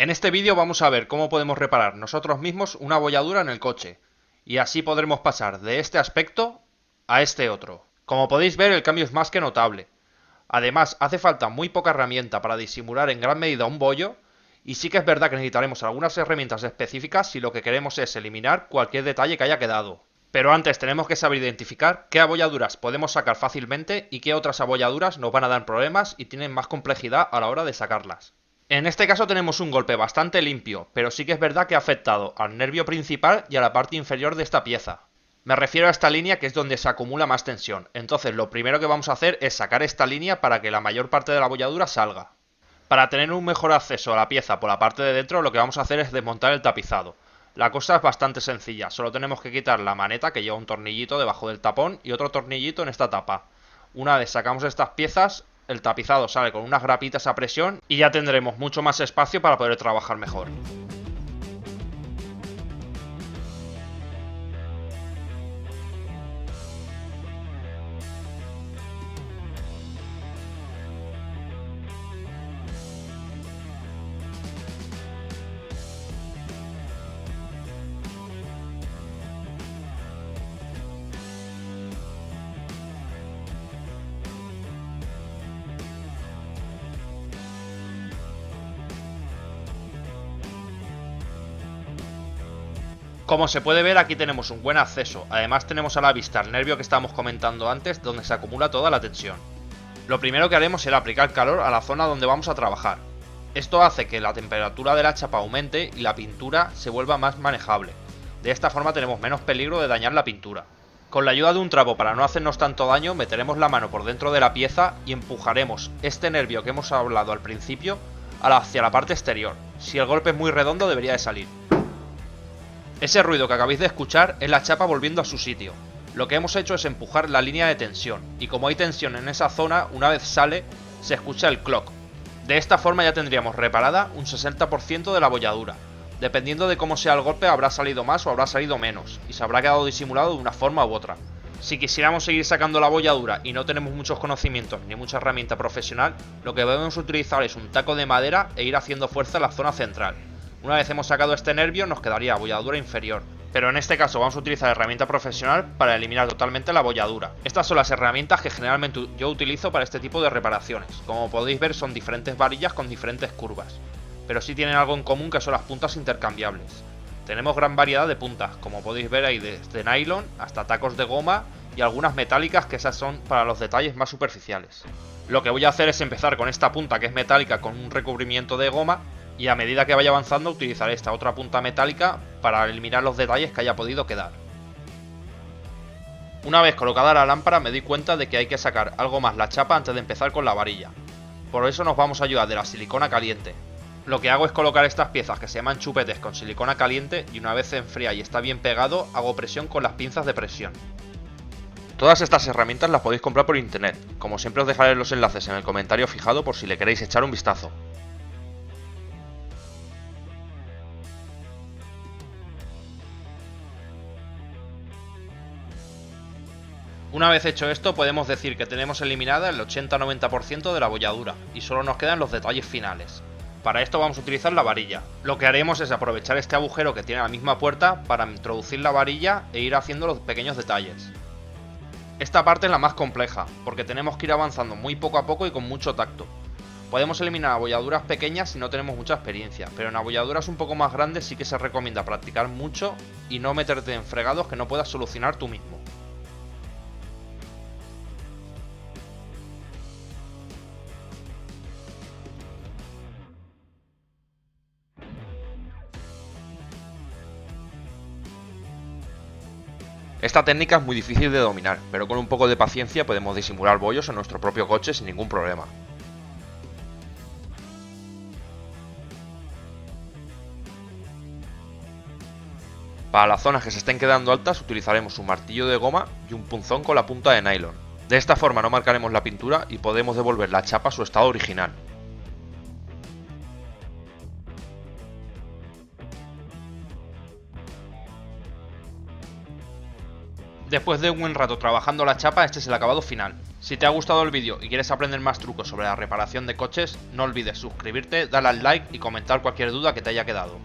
En este vídeo vamos a ver cómo podemos reparar nosotros mismos una abolladura en el coche, y así podremos pasar de este aspecto a este otro. Como podéis ver, el cambio es más que notable. Además, hace falta muy poca herramienta para disimular en gran medida un bollo, y sí que es verdad que necesitaremos algunas herramientas específicas si lo que queremos es eliminar cualquier detalle que haya quedado. Pero antes tenemos que saber identificar qué abolladuras podemos sacar fácilmente y qué otras abolladuras nos van a dar problemas y tienen más complejidad a la hora de sacarlas. En este caso tenemos un golpe bastante limpio, pero sí que es verdad que ha afectado al nervio principal y a la parte inferior de esta pieza. Me refiero a esta línea, que es donde se acumula más tensión. Entonces lo primero que vamos a hacer es sacar esta línea para que la mayor parte de la abolladura salga. Para tener un mejor acceso a la pieza por la parte de dentro, lo que vamos a hacer es desmontar el tapizado. La cosa es bastante sencilla, solo tenemos que quitar la maneta que lleva un tornillito debajo del tapón y otro tornillito en esta tapa. Una vez sacamos estas piezas, el tapizado sale con unas grapitas a presión y ya tendremos mucho más espacio para poder trabajar mejor. Como se puede ver, aquí tenemos un buen acceso. Además tenemos a la vista el nervio que estábamos comentando antes, donde se acumula toda la tensión. Lo primero que haremos será aplicar calor a la zona donde vamos a trabajar. Esto hace que la temperatura de la chapa aumente y la pintura se vuelva más manejable. De esta forma tenemos menos peligro de dañar la pintura. Con la ayuda de un trapo para no hacernos tanto daño, meteremos la mano por dentro de la pieza y empujaremos este nervio que hemos hablado al principio hacia la parte exterior. Si el golpe es muy redondo, debería de salir. Ese ruido que acabáis de escuchar es la chapa volviendo a su sitio. Lo que hemos hecho es empujar la línea de tensión, y como hay tensión en esa zona, una vez sale, se escucha el clock. De esta forma ya tendríamos reparada un 60% de la abolladura. Dependiendo de cómo sea el golpe, habrá salido más o habrá salido menos, y se habrá quedado disimulado de una forma u otra. Si quisiéramos seguir sacando la abolladura y no tenemos muchos conocimientos ni mucha herramienta profesional, lo que debemos utilizar es un taco de madera e ir haciendo fuerza en la zona central. Una vez hemos sacado este nervio, nos quedaría abolladura inferior. Pero en este caso vamos a utilizar herramienta profesional para eliminar totalmente la abolladura. Estas son las herramientas que generalmente yo utilizo para este tipo de reparaciones. Como podéis ver, son diferentes varillas con diferentes curvas, pero sí tienen algo en común, que son las puntas intercambiables. Tenemos gran variedad de puntas, como podéis ver, hay desde nylon hasta tacos de goma y algunas metálicas, que esas son para los detalles más superficiales. Lo que voy a hacer es empezar con esta punta que es metálica con un recubrimiento de goma, y a medida que vaya avanzando utilizaré esta otra punta metálica para eliminar los detalles que haya podido quedar. Una vez colocada la lámpara, me di cuenta de que hay que sacar algo más la chapa antes de empezar con la varilla. Por eso nos vamos a ayudar de la silicona caliente. Lo que hago es colocar estas piezas, que se llaman chupetes, con silicona caliente, y una vez se enfría y está bien pegado, hago presión con las pinzas de presión. Todas estas herramientas las podéis comprar por internet. Como siempre, os dejaré los enlaces en el comentario fijado por si le queréis echar un vistazo. Una vez hecho esto, podemos decir que tenemos eliminada el 80-90% de la abolladura y solo nos quedan los detalles finales. Para esto vamos a utilizar la varilla. Lo que haremos es aprovechar este agujero que tiene la misma puerta para introducir la varilla e ir haciendo los pequeños detalles. Esta parte es la más compleja, porque tenemos que ir avanzando muy poco a poco y con mucho tacto. Podemos eliminar abolladuras pequeñas si no tenemos mucha experiencia, pero en abolladuras un poco más grandes sí que se recomienda practicar mucho y no meterte en fregados que no puedas solucionar tú mismo. Esta técnica es muy difícil de dominar, pero con un poco de paciencia podemos disimular bollos en nuestro propio coche sin ningún problema. Para las zonas que se estén quedando altas utilizaremos un martillo de goma y un punzón con la punta de nylon. De esta forma no marcaremos la pintura y podemos devolver la chapa a su estado original. Después de un buen rato trabajando la chapa, este es el acabado final. Si te ha gustado el vídeo y quieres aprender más trucos sobre la reparación de coches, no olvides suscribirte, darle al like y comentar cualquier duda que te haya quedado.